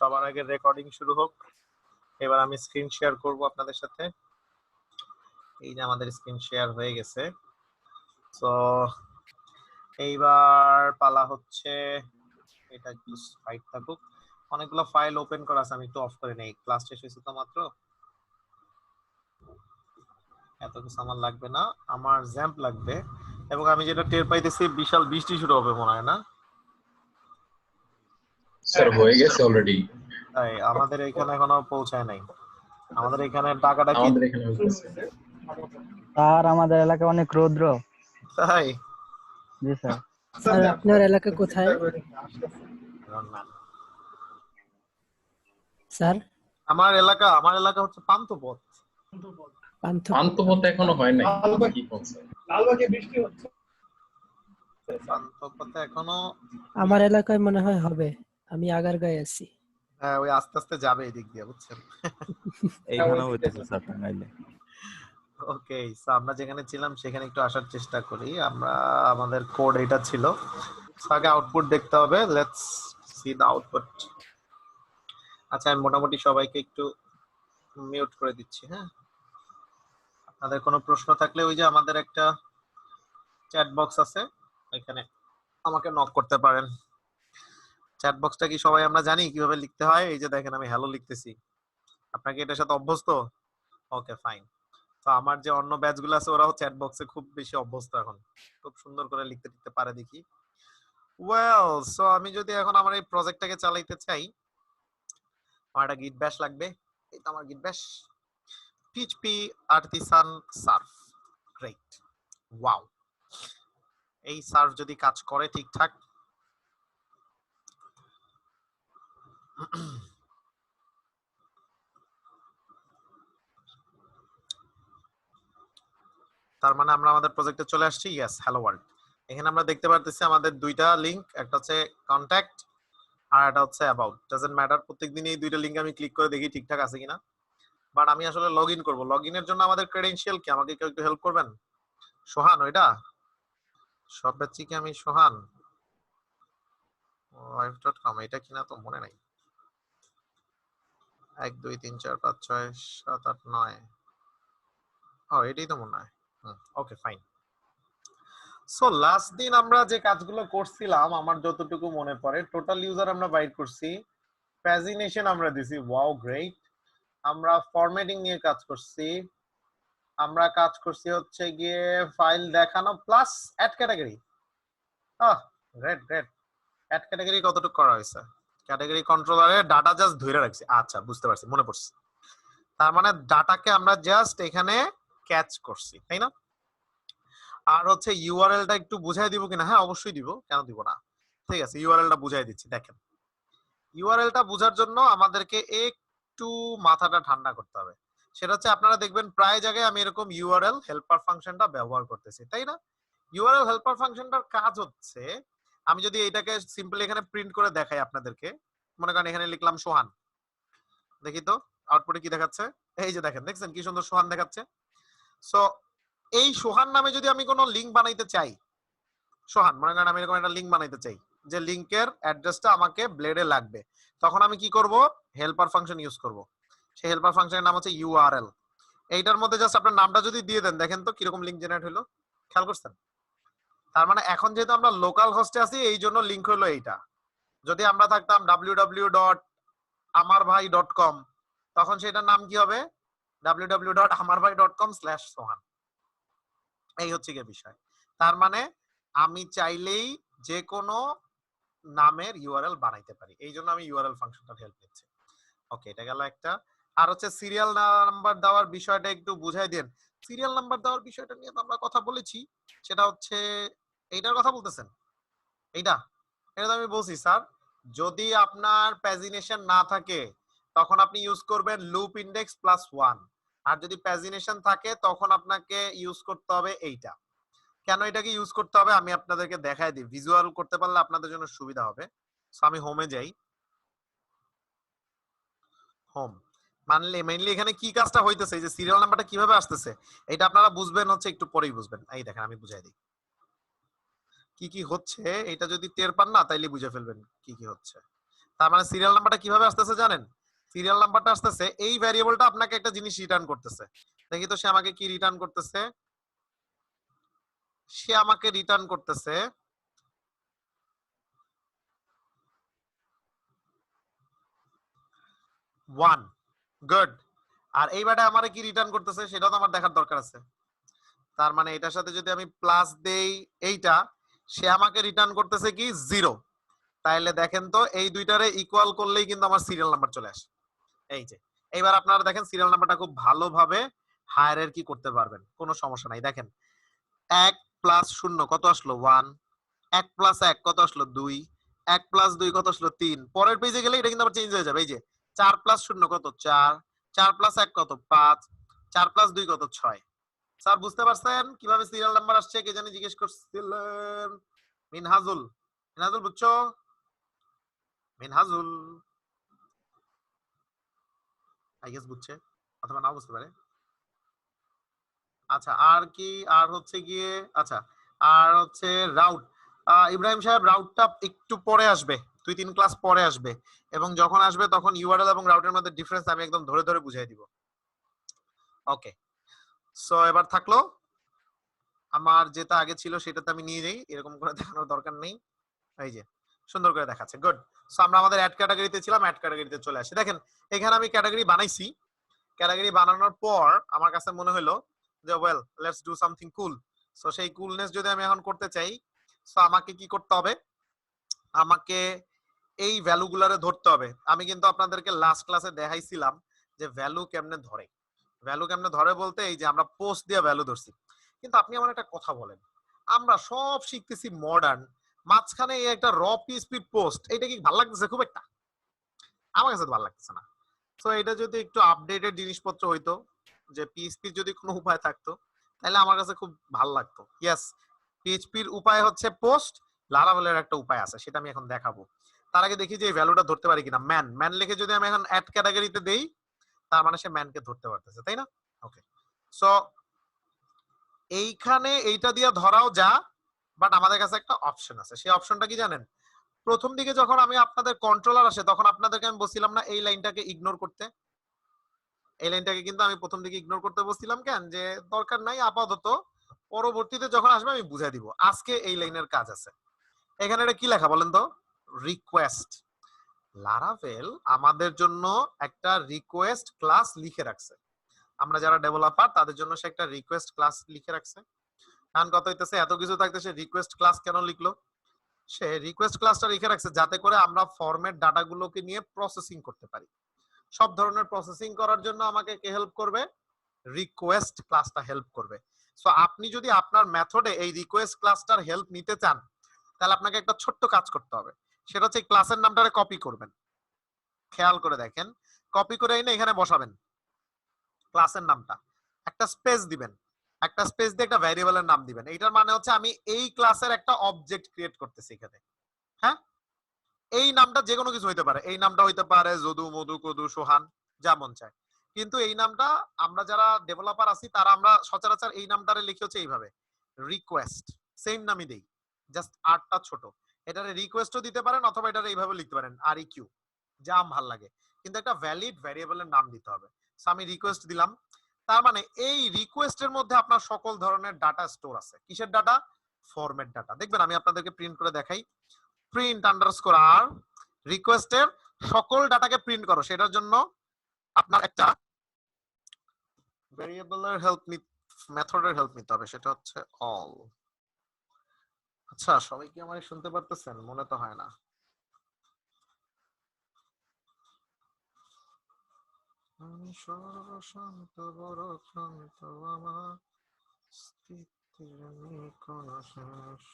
সবার আগে রেকর্ডিং শুরু হোক। এবার আমি স্ক্রিন শেয়ার করব আপনাদের সাথে। এই যে আমাদের স্ক্রিন শেয়ার হয়ে গেছে। তো এইবার পালা হচ্ছে, এটা একটু সাইড থাকুক। অনেকগুলো ফাইল ওপেন করা আছে, আমি একটু অফ করে নেই। ক্লাস শেষ হয়েছে তো মাত্র, এত কিছু আমার লাগবে না, আমার জ্যাম্প লাগবে। এবং আমি যেটা টের পাইতেছি বিশাল বৃষ্টি শুরু হবে মনে হয় না? স্যার হয়ে গেছে অলরেডি। তাই আমাদের এখানে এখনো পৌঁছায় নাই। আমাদের এখানে টাকাটা কি? আমাদের এখানে হইতেছে। স্যার আমাদের এলাকায় অনেক রৌদ্র। তাই? জি স্যার। স্যার আপনার এলাকা কোথায় স্যার? আমার এলাকা হচ্ছে পান্থপথ। পান্থপথ এখনো হয় নাই। কি বলছেন? লালবাগে বৃষ্টি হচ্ছে। পান্থপথে এখনো আমার এলাকায় মনে হয় হবে, আমি আগারগাঁয়ে আছি। হ্যাঁ, ওই আস্তে আস্তে যাবে এদিক দিয়ে, বুঝছেন? এইখানেও হইতেছে স্যার টাঙ্গাইলে। ওকে, সো আমরা যেখানে ছিলাম সেখানে একটু আসার চেষ্টা করি। আমাদের কোড এটা ছিল, আগে আউটপুট দেখতে হবে। Let's see the output. আচ্ছা, আমি মোটামুটি সবাইকে একটু মিউট করে দিচ্ছি। হ্যাঁ, আপনাদের কোনো প্রশ্ন থাকলে ওই যে আমাদের একটা চ্যাট বক্স আছে, ওইখানে আমাকে নক করতে পারেন। চ্যাট বক্সটা কি সবাই আমরা জানি কিভাবে লিখতে হয়? এই যে দেখেন আমি হ্যালো লিখতেছি, আপনাকে এটার সাথে অভ্যস্ত? ওকে, ফাইন। তো আমার যে অন্য ব্যাচগুলো আছে ওরাও চ্যাট বক্সে খুব বেশি অভ্যস্ত, এখন খুব সুন্দর করে লিখতে পারে দেখি। ওয়েল, সো আমি যদি এখন আমার এই প্রজেক্টটাকে চালাইতে চাই, আমার একটা গিট ব্যাশ লাগবে। এই তো আমার গিট ব্যাশ, php artisan serve. Great, wow. এই সার্ভ যদি কাজ করে ঠিকঠাক, তার মানে আমরা আমাদের প্রজেক্টে চলে আসছি। Yes, hello world. এখানে আমরা দেখতে পারতেছি আমাদের দুইটা লিংক, একটা হচ্ছে কন্ট্যাক্ট আর একটা হচ্ছে অ্যাবাউট। ডাজন্ট ম্যাটার, প্রত্যেকদিন এই দুইটা লিংক আমি ক্লিক করে দেখি ঠিকঠাক আছে কিনা। বাট আমি আসলে লগ ইন করবো। লগ ইনের জন্য আমাদের ক্রেডেনশিয়াল কি? আমাকে কেউ একটু হেল্প করবেন? সোহান, ওইটা সব ব্যাচি কি? আমি সোহান live.com, এটা কিনা তো মনে নাই। 1 2 3 4 5 6 7 8 9, ও এটাই তো মনে হয়। ওকে, ফাইন। সো লাস্ট দিন আমরা যে কাজগুলো করছিলাম, আমার যতটুকু মনে পড়ে, টোটাল ইউজার আমরা বাইট করছি, প্যাজিনেশন আমরা দিছি, ওয়াও গ্রেট। আমরা ফরম্যাটিং নিয়ে কাজ করছি, আমরা কাজ করছি হচ্ছে গিয়ে ফাইল দেখানো plus add category. Great great. Add category কতটুকু করা হয়েছে? ক্যাটাগরি কন্ট্রোলারে ডাটা জাস্ট ধরে রাখছি। আচ্ছা, বুঝতে পারছি, মনে পড়ছে। তার মানে ডাটাকে আমরা জাস্ট এখানে ক্যাচ করছি, তাই না? আর হচ্ছে ইউআরএলটা একটু বুঝাই দিব কিনা? হ্যাঁ, অবশ্যই দিব, কেন দিব না। ঠিক আছে, ইউআরএলটা বুঝাই দিচ্ছি। দেখেন, ইউআরএলটা বোঝার জন্য আমাদেরকে একটু মাথাটা ঠান্ডা করতে হবে। সেটা হচ্ছে, আপনারা দেখবেন প্রায় জায়গায় আমি এরকম ইউআরএল হেল্পার ফাংশনটা ব্যবহার করতেছি, তাই না? ইউআরএল হেল্পার ফাংশনটার কাজ হচ্ছে, আমি যদি এটাকে সিম্পলি এখানে প্রিন্ট করে দেখাই আপনাদেরকে, মনে করেন এখানে লিখলাম সোহান, দেখি তো আউটপুটে কি দেখাচ্ছে। এই যে দেখেন, দেখছেন কি সুন্দর সোহান দেখাচ্ছে। সো এই সোহান নামে যদি আমি কোনো লিংক বানাইতে চাই, সোহান মনে করেন আমি এরকম একটা লিংক বানাইতে চাই, যে লিংকের অ্যাড্রেসটা আমাকে ব্লেডে লাগবে, তখন আমি কি করব? হেল্পার ফাংশন ইউজ করব। সেই হেল্পার ফাংশনের নাম হচ্ছে ইউআরএল। এইটার মধ্যে জাস্ট আপনার নামটা যদি দিয়ে দেন, দেখেন তো কিরকম লিংক জেনারেট হলো, খেয়াল করছেন? তার মানে এখন যেহেতু আমরা লোকাল হোস্টে আছি, এই জন্য লিংক হলো এইটা। যদি আমরা থাকতাম www.amarbhai.com, তখন সেটার নাম কি হবে? www.amarbhai.com/sohan। এই হচ্ছে কি বিষয়। তার মানে আমি চাইলেই যে কোনো নামের ইউআরএল বানাইতে পারি, এই জন্য আমি ইউআরএল ফাংশনটার হেল্প নিচ্ছি। ওকে, এটা গেল একটা। আর হচ্ছে সিরিয়াল নাম্বার দেওয়ার বিষয়টা একটু বুঝাই দেন। সিরিয়াল নাম্বার দেওয়ার বিষয়টা নিয়ে তো আমরা কথা বলেছি, সেটা হচ্ছে এইটার কথা বলতেছেন। এটা তো আমি বলছি স্যার, যদি আপনার প্যাজিনেশন না থাকে তখন আপনি ইউজ করবেন লুপ ইন্ডেক্স +1, আর যদি প্যাজিনেশন থাকে তখন আপনাকে ইউজ করতে হবে এইটা। কেন এটাকে ইউজ করতে হবে আমি আপনাদেরকে দেখাই দিই, ভিজুয়াল করতে পারলে আপনাদের জন্য সুবিধা হবে। সো আমি হোমে যাই। হোম মেইনলি এখানে কি কাজটা হইতেছে, যে সিরিয়াল নাম্বারটা কিভাবে আসতেছে, এটা আপনারা বুঝবেন হচ্ছে একটু পরেই বুঝবেন। এই দেখেন আমি বুঝাই দিই কি কি হচ্ছে। এটা যদি টের পান না তাইলে বুঝে ফেলবেন কি কি হচ্ছে। তার মানে সিরিয়াল নাম্বারটা কিভাবে আসতেছে জানেন? সিরিয়াল নাম্বারটা আসতেছে এই ভ্যারিয়েবলটা আপনাকে একটা জিনিস রিটার্ন করতেছে। দেখি তো সে আমাকে কি রিটার্ন করতেছে। সে আমাকে রিটার্ন করতেছে 1। গুড। আর এই বাটে আমারে কি রিটার্ন করতেছে সেটা তো আমার দেখার দরকার আছে। তার মানে এটার সাথে যদি আমি প্লাস দেই এইটা, সে আমাকে রিটার্ন করতেছে কি 0। তাইলে দেখেন তো এই দুইটারে ইকুয়াল করলেই কিন্তু আমার সিরিয়াল নাম্বার চলে আসে। এই যে এইবার আপনারা দেখেন সিরিয়াল নাম্বারটা খুব ভালোভাবে হায়ারার্কি করতে পারবেন, কোনো সমস্যা নাই। দেখেন 1 প্লাস 0 কত আসলো 1, 1 প্লাস 1 কত আসলো 2, 1 প্লাস 2 কত আসলো 3। পরের পেজে গেলে এটা কিন্তু আবার চেঞ্জ হয়ে যাবে। এই যে 4 প্লাস 0 কত 4, 4 প্লাস 1 কত 5, 4 প্লাস 2 কত 6। স্যার বুঝতে পারছেন কিভাবে সিরিয়াল নাম্বার আসছে? কে জানি জিজ্ঞেস করছিলেন? মিনহাজুল। মিনহাজুল বুঝছো? মিনহাজুল আই গেস বুঝছে অথবা নাও বুঝতে পারে। আচ্ছা আর কি, আর হচ্ছে গিয়ে আচ্ছা আর হচ্ছে রাউট। ইব্রাহিম সাহেব রাউটটা একটু পরে আসবে, 2-3 ক্লাস পরে আসবে, এবং যখন আসবে তখন ইউআরএল এবং রাউটের মধ্যে ডিফারেন্স আমি একদম ধরে ধরে বুঝিয়ে দিব। ওকে, সো এবার থাকলো আমার যেটা আগে ছিল সেটাতে আমি নিয়ে যাই, এরকম করে দেখানোর দরকার নেই। এই যে সুন্দর করে দেখাচ্ছে। গুড। সো আমরা আমাদের অ্যাড ক্যাটাগরিতে ছিলাম, অ্যাড ক্যাটাগরিতে চলে আসি। দেখেন এখানে আমি ক্যাটাগরি বানাইছি। ক্যাটাগরি বানানোর পর আমার কাছে মনে হলো যে well let's do something cool. So সেই কুলনেস যদি আমি এখন করতে চাই, সো আমাকে কি করতে হবে? আমাকে এই ভ্যালুগুলারে ধরতে হবে। আমি কিন্তু আপনাদেরকে লাস্ট ক্লাসে দেখাইছিলাম যে ভ্যালু কেমনে ধরে। ভ্যালু কেমনে ধরে বলতে এই যে আমরা পোস্ট দিয়ে ভ্যালু ধরছি। কিন্তু আপনি আমার একটা কথা বলেন, আমরা সব শিখতেছি মডার্ন, মাঝখানে এই একটা র পিএইচপি পোস্ট, এটা কি ভালো লাগতেছে খুব একটা? আমার কাছে তো ভালো লাগতেছে না। সো এটা যদি একটু আপডেটেড জিনিসপত্র হইতো, যে পিএইচপি যদি কোনো উপায় থাকতো, তাহলে আমার কাছে খুব ভালো লাগতো। ইয়েস, পিএইচপির উপায় হচ্ছে পোস্ট, লারাভেলের একটা উপায় আছে, সেটা আমি এখন দেখাবো। তার আগে দেখি যে এই ভ্যালুটা ধরতে পারি কিনা। ম্যান, ম্যান লিখে যদি আমি এখন অ্যাড ক্যাটাগরিতে দেই, তার মানে সে ম্যানকে ধরতে পারতেছে, তাই না? ওকে, সো এইখানে এইটা দিয়ে ধরাও যা, বাট আমাদের কাছে একটা অপশন আছে। সেই অপশনটা কি জানেন? প্রথম দিকে যখন আমি আপনাদের কন্ট্রোলার আসে তখন আপনাদেরকে আমি বলছিলাম না এই লাইনটাকে ইগনোর করতে। এই লাইনটাকে কিন্তু আমি প্রথম দিকে ইগনোর করতে বলছিলাম, কেন? যে দরকার নাই আপাতত, পরবর্তীতে যখন আসবে আমি বুঝাই দিব। আজকে এই লাইনের কাজ আছে। এখানে এটা কি লেখা বলেন তো? রিকোয়েস্ট। লারাভেল আমাদের জন্য একটা রিকোয়েস্ট ক্লাস লিখে রাখছে। আমরা যারা ডেভেলপার তাদের জন্য সে একটা রিকোয়েস্ট ক্লাস লিখে রাখছে। কারণ কত হইতেছে, এত কিছু থাকতে সে রিকোয়েস্ট ক্লাস কেন লিখলো? সে রিকোয়েস্ট ক্লাসটা লিখে রাখছে যাতে করে আমরা ফরম্যাট ডাটাগুলোকে নিয়ে প্রসেসিং করতে পারি। সব ধরনের প্রসেসিং করার জন্য আমাকে কে হেল্প করবে? রিকোয়েস্ট ক্লাসটা হেল্প করবে। সো আপনি যদি আপনার মেথডে এই রিকোয়েস্ট ক্লাসটার হেল্প নিতে চান, তাহলে আপনাকে একটা ছোট্ট কাজ করতে হবে। সেটা হচ্ছে ক্লাসের নামটারে কপি করবেন। খেয়াল করে দেখেন, কপি করে এনে এখানে বসাবেন ক্লাসের নামটা, একটা স্পেস দিবেন, একটা স্পেস দিয়ে একটা ভ্যারিয়েবলের নাম দিবেন। এইটার মানে হচ্ছে আমি এই ক্লাসের একটা অবজেক্ট ক্রিয়েট করতেছি এখানে। হ্যাঁ, এই নামটা যে কোনো কিছু হইতে পারে। এই নামটা হইতে পারে যদু, মধু, কদু, সোহান, যেমন চায়। কিন্তু এই নামটা আমরা যারা ডেভেলপার আছি তারা আমরা সচরাচর এই নামটারে লিখি হচ্ছে এইভাবে, রিকোয়েস্ট। সেম নামই দেই, জাস্ট আরটা ছোট। এটারে রিকোয়েস্টও দিতে পারেন অথবা এটারে এইভাবে লিখতে পারেন, আর ই কিউ, যা ভাল লাগে। কিন্তু একটা ভ্যালিড ভ্যারিয়েবলের নাম দিতে হবে। সো আমি রিকোয়েস্ট দিলাম। তার মানে এই রিকোয়েস্টের মধ্যে আপনার সকল ধরনের ডাটা স্টোর আছে। কিসের ডাটা? Format data. দেখবেন আমি আপনাদেরকে প্রিন্ট করে দেখাই। প্রিন্ট আন্ডারস্কোর আর রিকোয়েস্টের সকল ডাটাকে প্রিন্ট করো। সেটার জন্য আপনার একটা ভেরিয়েবলের হেল্প মেথডের হেল্প নিতে হবে, সেটা হচ্ছে অল। আচ্ছা, সবাই কি আমায় শুনতে পারতেছেন? মনে তো হয় না। আমি সর্বশান্ত বড় ক্লান্ত, আমার স্থিতির নেই কোনো শেষ।